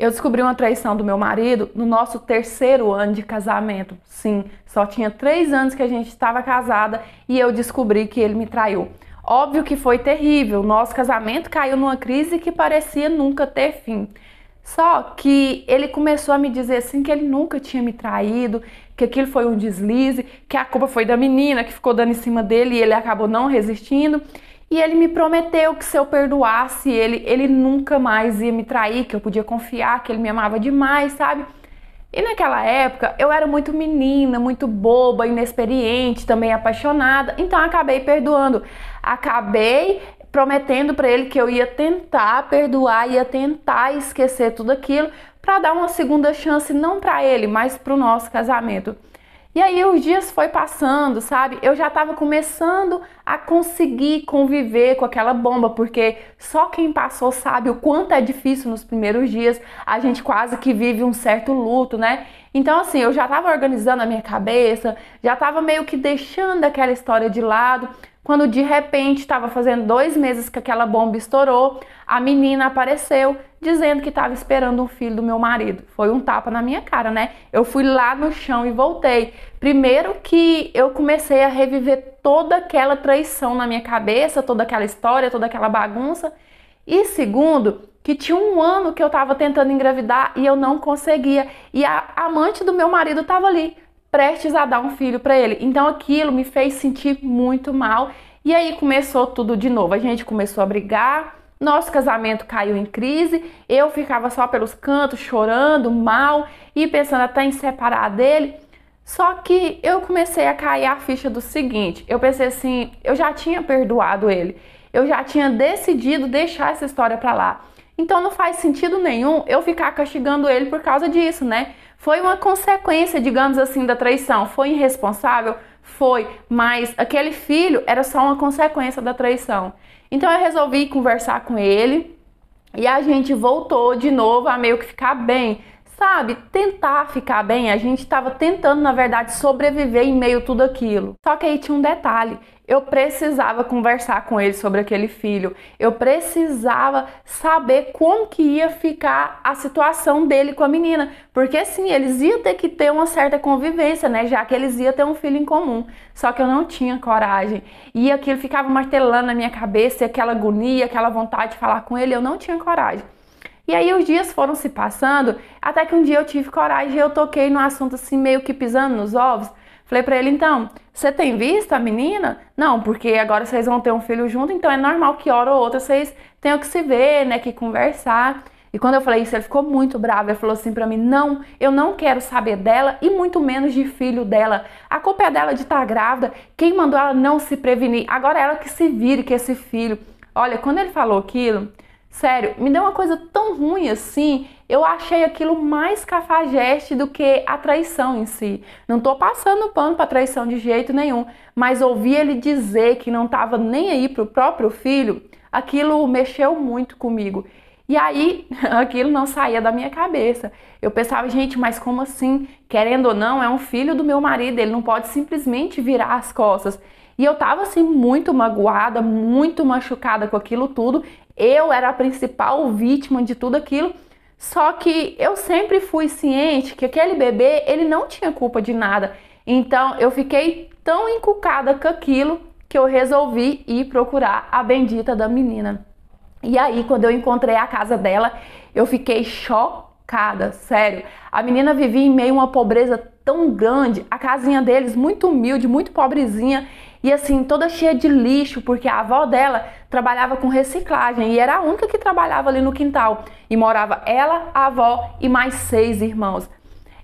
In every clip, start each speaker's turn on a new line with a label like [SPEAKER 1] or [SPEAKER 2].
[SPEAKER 1] Eu descobri uma traição do meu marido no nosso 3º ano de casamento. Sim, só tinha 3 anos que a gente estava casada e eu descobri que ele me traiu. Óbvio que foi terrível, nosso casamento caiu numa crise que parecia nunca ter fim. Só que ele começou a me dizer assim que ele nunca tinha me traído, que aquilo foi um deslize, que a culpa foi da menina que ficou dando em cima dele e ele acabou não resistindo. E ele me prometeu que se eu perdoasse ele nunca mais ia me trair, que eu podia confiar, que ele me amava demais, sabe? E naquela época eu era muito menina, muito boba, inexperiente, também apaixonada, então acabei perdoando. Acabei prometendo para ele que eu ia tentar perdoar, ia tentar esquecer tudo aquilo para dar uma segunda chance não para ele, mas para o nosso casamento. E aí os dias foi passando, sabe? Eu já estava começando a conseguir conviver com aquela bomba, porque só quem passou sabe o quanto é difícil nos primeiros dias. A gente quase que vive um certo luto, né? Então assim, eu já estava organizando a minha cabeça, já estava meio que deixando aquela história de lado, quando de repente estava fazendo 2 meses que aquela bomba estourou, a menina apareceu dizendo que estava esperando um filho do meu marido. Foi um tapa na minha cara, né? Eu fui lá no chão e voltei. Primeiro que eu comecei a reviver toda aquela traição na minha cabeça, toda aquela história, toda aquela bagunça. E segundo, que tinha 1 ano que eu estava tentando engravidar e eu não conseguia. E a amante do meu marido estava ali, prestes a dar um filho para ele. Então aquilo me fez sentir muito mal. E aí começou tudo de novo. A gente começou a brigar, nosso casamento caiu em crise, eu ficava só pelos cantos, chorando, mal e pensando até em separar dele. Só que eu comecei a cair a ficha do seguinte, eu pensei assim, eu já tinha perdoado ele, eu já tinha decidido deixar essa história pra lá. Então não faz sentido nenhum eu ficar castigando ele por causa disso, né? Foi uma consequência, digamos assim, da traição. Foi irresponsável? Foi, mas aquele filho era só uma consequência da traição. Então eu resolvi conversar com ele e a gente voltou de novo a meio que ficar bem. Sabe, tentar ficar bem, a gente estava tentando, na verdade, sobreviver em meio a tudo aquilo. Só que aí tinha um detalhe, eu precisava conversar com ele sobre aquele filho, eu precisava saber como que ia ficar a situação dele com a menina, porque sim, eles iam ter que ter uma certa convivência, né, já que eles iam ter um filho em comum. Só que eu não tinha coragem, e aquilo ficava martelando na minha cabeça, e aquela agonia, aquela vontade de falar com ele, eu não tinha coragem. E aí os dias foram se passando, até que um dia eu tive coragem e eu toquei no assunto assim, meio que pisando nos ovos. Falei pra ele, então, você tem visto a menina? Não, porque agora vocês vão ter um filho junto, então é normal que hora ou outra vocês tenham que se ver, né, que conversar. E quando eu falei isso, ele ficou muito bravo, ele falou assim pra mim, não, eu não quero saber dela e muito menos de filho dela. A culpa é dela de estar grávida, quem mandou ela não se prevenir? Agora é ela que se vire com esse filho. Olha, quando ele falou aquilo, sério, me deu uma coisa tão ruim assim, eu achei aquilo mais cafajeste do que a traição em si. Não tô passando pano pra traição de jeito nenhum, mas ouvir ele dizer que não tava nem aí pro próprio filho, aquilo mexeu muito comigo. E aí, aquilo não saía da minha cabeça. Eu pensava, gente, mas como assim? Querendo ou não, é um filho do meu marido, ele não pode simplesmente virar as costas. E eu tava assim muito magoada, muito machucada com aquilo tudo. Eu era a principal vítima de tudo aquilo. Só que eu sempre fui ciente que aquele bebê, ele não tinha culpa de nada. Então eu fiquei tão encucada com aquilo que eu resolvi ir procurar a bendita da menina. E aí, quando eu encontrei a casa dela, eu fiquei chocada, sério. A menina vivia em meio a uma pobreza tão grande, a casinha deles muito humilde, muito pobrezinha, e assim, toda cheia de lixo, porque a avó dela trabalhava com reciclagem e era a única que trabalhava ali no quintal. E morava ela, a avó e mais 6 irmãos.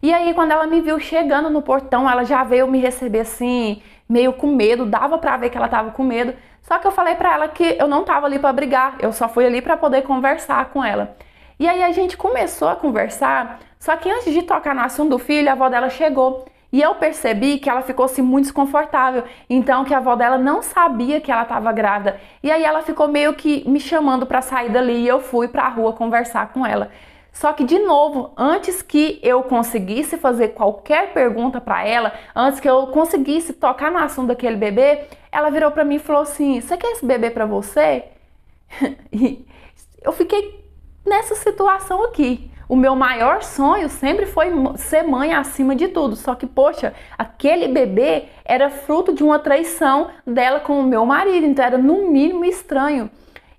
[SPEAKER 1] E aí, quando ela me viu chegando no portão, ela já veio me receber assim, meio com medo, dava pra ver que ela tava com medo. Só que eu falei pra ela que eu não tava ali pra brigar, eu só fui ali pra poder conversar com ela. E aí a gente começou a conversar, só que antes de tocar no assunto do filho, a avó dela chegou. E eu percebi que ela ficou assim muito desconfortável, então que a avó dela não sabia que ela estava grávida. E aí ela ficou meio que me chamando para sair dali e eu fui para a rua conversar com ela. Só que de novo, antes que eu conseguisse fazer qualquer pergunta para ela, antes que eu conseguisse tocar no assunto daquele bebê, ela virou para mim e falou assim: "Você quer esse bebê para você?" E eu fiquei nessa situação aqui. O meu maior sonho sempre foi ser mãe acima de tudo. Só que, poxa, aquele bebê era fruto de uma traição dela com o meu marido. Então era no mínimo estranho.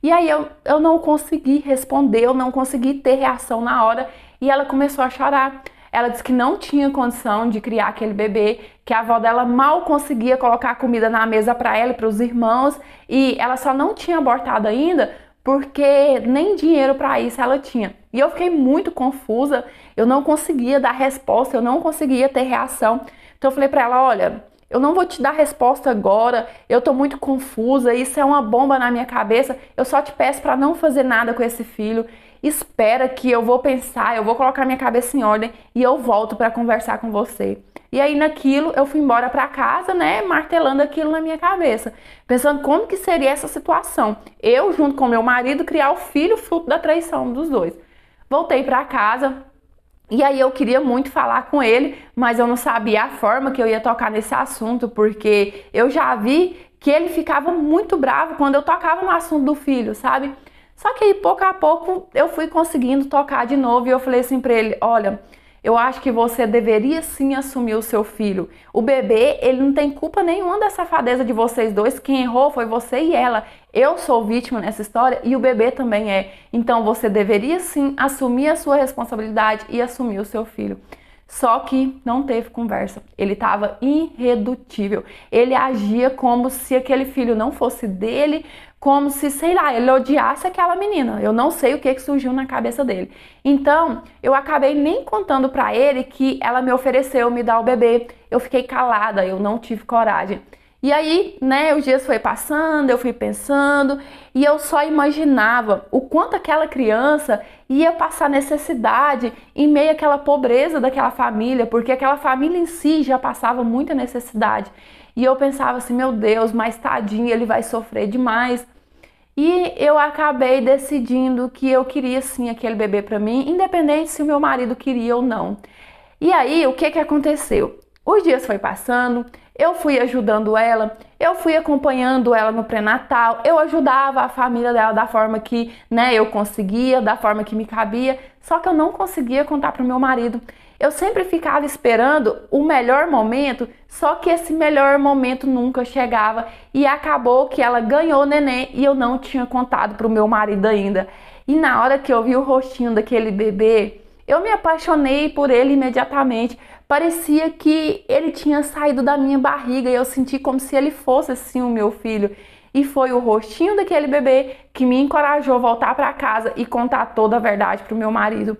[SPEAKER 1] E aí eu não consegui responder, eu não consegui ter reação na hora. E ela começou a chorar. Ela disse que não tinha condição de criar aquele bebê, que a avó dela mal conseguia colocar comida na mesa para ela e para os irmãos, e ela só não tinha abortado ainda porque nem dinheiro para isso ela tinha. E eu fiquei muito confusa, eu não conseguia dar resposta, eu não conseguia ter reação. Então eu falei para ela, olha, eu não vou te dar resposta agora, eu tô muito confusa, isso é uma bomba na minha cabeça, eu só te peço para não fazer nada com esse filho. Espera que eu vou pensar, eu vou colocar minha cabeça em ordem e eu volto para conversar com você. E aí naquilo eu fui embora para casa, né, martelando aquilo na minha cabeça, pensando como que seria essa situação. Eu junto com meu marido criar o filho fruto da traição dos dois. Voltei para casa e aí eu queria muito falar com ele, mas eu não sabia a forma que eu ia tocar nesse assunto, porque eu já vi que ele ficava muito bravo quando eu tocava no assunto do filho, sabe? Só que aí, pouco a pouco, eu fui conseguindo tocar de novo e eu falei assim pra ele, olha, eu acho que você deveria sim assumir o seu filho. O bebê, ele não tem culpa nenhuma da safadeza de vocês dois, quem errou foi você e ela. Eu sou vítima nessa história e o bebê também é. Então você deveria sim assumir a sua responsabilidade e assumir o seu filho. Só que não teve conversa, ele estava irredutível, ele agia como se aquele filho não fosse dele, como se, sei lá, ele odiasse aquela menina. Eu não sei o que surgiu na cabeça dele. Então, eu acabei nem contando pra ele que ela me ofereceu me dar o bebê. Eu fiquei calada, eu não tive coragem. E aí, né, os dias foi passando, eu fui pensando e eu só imaginava o quanto aquela criança ia passar necessidade em meio àquela pobreza daquela família, porque aquela família em si já passava muita necessidade. E eu pensava assim, meu Deus, mas tadinho, ele vai sofrer demais. E eu acabei decidindo que eu queria sim aquele bebê para mim, independente se o meu marido queria ou não. E aí, o que aconteceu? Os dias foi passando, eu fui ajudando ela, eu fui acompanhando ela no pré-natal, eu ajudava a família dela da forma que, né, eu conseguia, da forma que me cabia, só que eu não conseguia contar para o meu marido. Eu sempre ficava esperando o melhor momento, só que esse melhor momento nunca chegava e acabou que ela ganhou o neném e eu não tinha contado para o meu marido ainda. E na hora que eu vi o rostinho daquele bebê, eu me apaixonei por ele imediatamente. Parecia que ele tinha saído da minha barriga e eu senti como se ele fosse assim o meu filho. E foi o rostinho daquele bebê que me encorajou a voltar para casa e contar toda a verdade para o meu marido.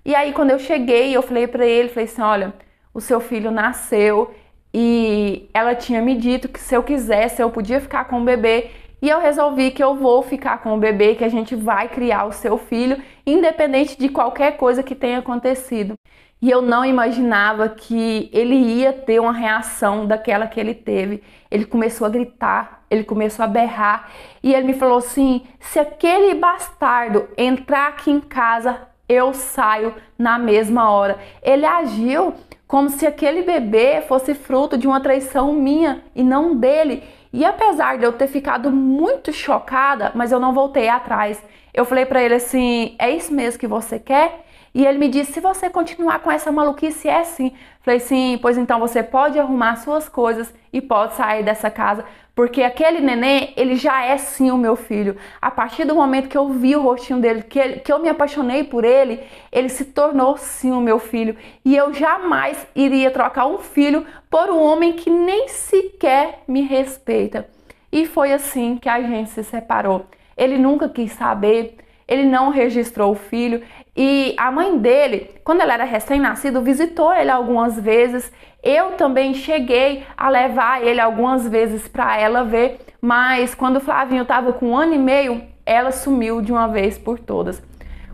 [SPEAKER 1] E aí quando eu cheguei, eu falei para ele, falei assim, olha, o seu filho nasceu e ela tinha me dito que se eu quisesse eu podia ficar com o bebê. E eu resolvi que eu vou ficar com o bebê, que a gente vai criar o seu filho, independente de qualquer coisa que tenha acontecido. E eu não imaginava que ele ia ter uma reação daquela que ele teve. Ele começou a gritar, ele começou a berrar. E ele me falou assim, se aquele bastardo entrar aqui em casa, eu saio na mesma hora. Ele agiu como se aquele bebê fosse fruto de uma traição minha e não dele. E apesar de eu ter ficado muito chocada, mas eu não voltei atrás. Eu falei pra ele assim, é isso mesmo que você quer? E ele me disse, se você continuar com essa maluquice, é sim. Falei, sim, pois então você pode arrumar suas coisas e pode sair dessa casa, porque aquele neném, ele já é sim o meu filho. A partir do momento que eu vi o rostinho dele, que eu me apaixonei por ele, ele se tornou sim o meu filho. E eu jamais iria trocar um filho por um homem que nem sequer me respeita. E foi assim que a gente se separou. Ele nunca quis saber, ele não registrou o filho. E a mãe dele, quando ela era recém-nascido, visitou ele algumas vezes. Eu também cheguei a levar ele algumas vezes para ela ver, mas quando o Flavinho estava com 1 ano e meio, ela sumiu de uma vez por todas.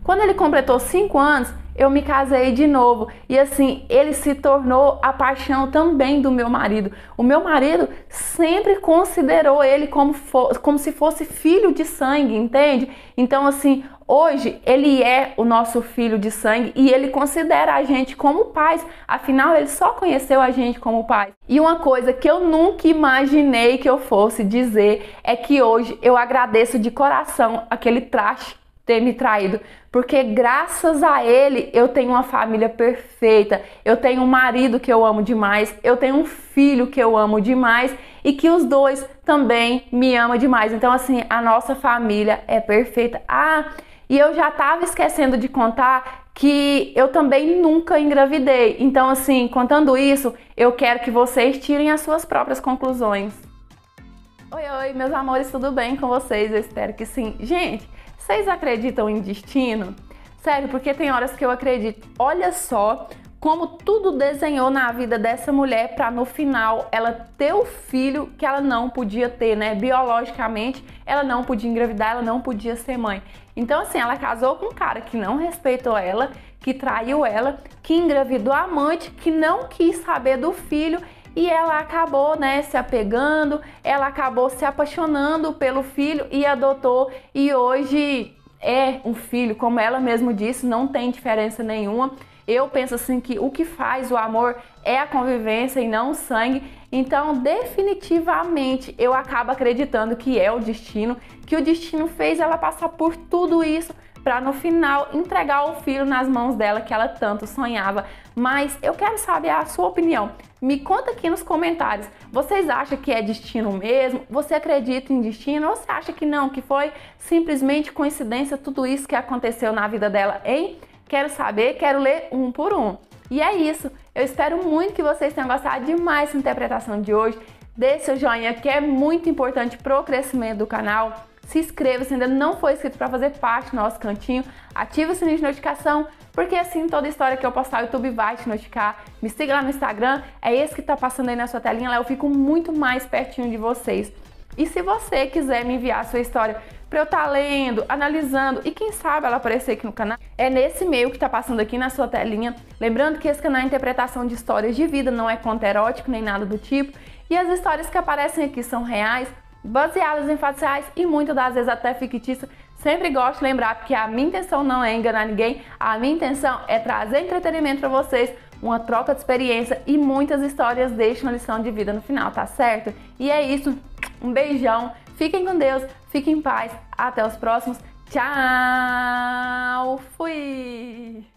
[SPEAKER 1] Quando ele completou 5 anos, eu me casei de novo e assim, ele se tornou a paixão também do meu marido. O meu marido sempre considerou ele como se fosse filho de sangue, entende? Então assim, hoje ele é o nosso filho de sangue e ele considera a gente como pais, afinal ele só conheceu a gente como pai. E uma coisa que eu nunca imaginei que eu fosse dizer é que hoje eu agradeço de coração aquele traste ter me traído, porque graças a ele eu tenho uma família perfeita, eu tenho um marido que eu amo demais, eu tenho um filho que eu amo demais e que os dois também me amam demais. Então assim, a nossa família é perfeita. E eu já tava esquecendo de contar que eu também nunca engravidei. Então assim, contando isso, eu quero que vocês tirem as suas próprias conclusões. Oi, meus amores, tudo bem com vocês? Eu espero que sim. Gente, vocês acreditam em destino? Sério, porque tem horas que eu acredito. Olha só como tudo desenhou na vida dessa mulher para no final ela ter o filho que ela não podia ter, né? Biologicamente, ela não podia engravidar, ela não podia ser mãe. Então assim, ela casou com um cara que não respeitou ela, que traiu ela, que engravidou a amante, que não quis saber do filho. E ela acabou, né, se apegando, ela acabou se apaixonando pelo filho e adotou. E hoje é um filho, como ela mesma disse, não tem diferença nenhuma. Eu penso assim que o que faz o amor é a convivência e não o sangue. Então, definitivamente, eu acabo acreditando que é o destino, que o destino fez ela passar por tudo isso para no final entregar o filho nas mãos dela que ela tanto sonhava. Mas eu quero saber a sua opinião. Me conta aqui nos comentários. Vocês acham que é destino mesmo? Você acredita em destino? Ou você acha que não, que foi simplesmente coincidência tudo isso que aconteceu na vida dela, hein? Quero saber, quero ler um por um. E é isso. Eu espero muito que vocês tenham gostado demais dessa interpretação de hoje. Deixe seu joinha, que é muito importante pro crescimento do canal. Se inscreva se ainda não for inscrito para fazer parte do nosso cantinho. Ative o sininho de notificação, porque assim toda história que eu postar o YouTube vai te notificar. Me siga lá no Instagram, é esse que tá passando aí na sua telinha, lá eu fico muito mais pertinho de vocês. E se você quiser me enviar a sua história para eu estar lendo, analisando e quem sabe ela aparecer aqui no canal, é nesse e-mail que tá passando aqui na sua telinha. Lembrando que esse canal é interpretação de histórias de vida, não é conto erótico nem nada do tipo. E as histórias que aparecem aqui são reais, baseadas em fatos reais e muitas das vezes até fictícias. Sempre gosto de lembrar que a minha intenção não é enganar ninguém, a minha intenção é trazer entretenimento para vocês, uma troca de experiência e muitas histórias deixam uma lição de vida no final, tá certo? E é isso, um beijão, fiquem com Deus, fiquem em paz, até os próximos, tchau, fui!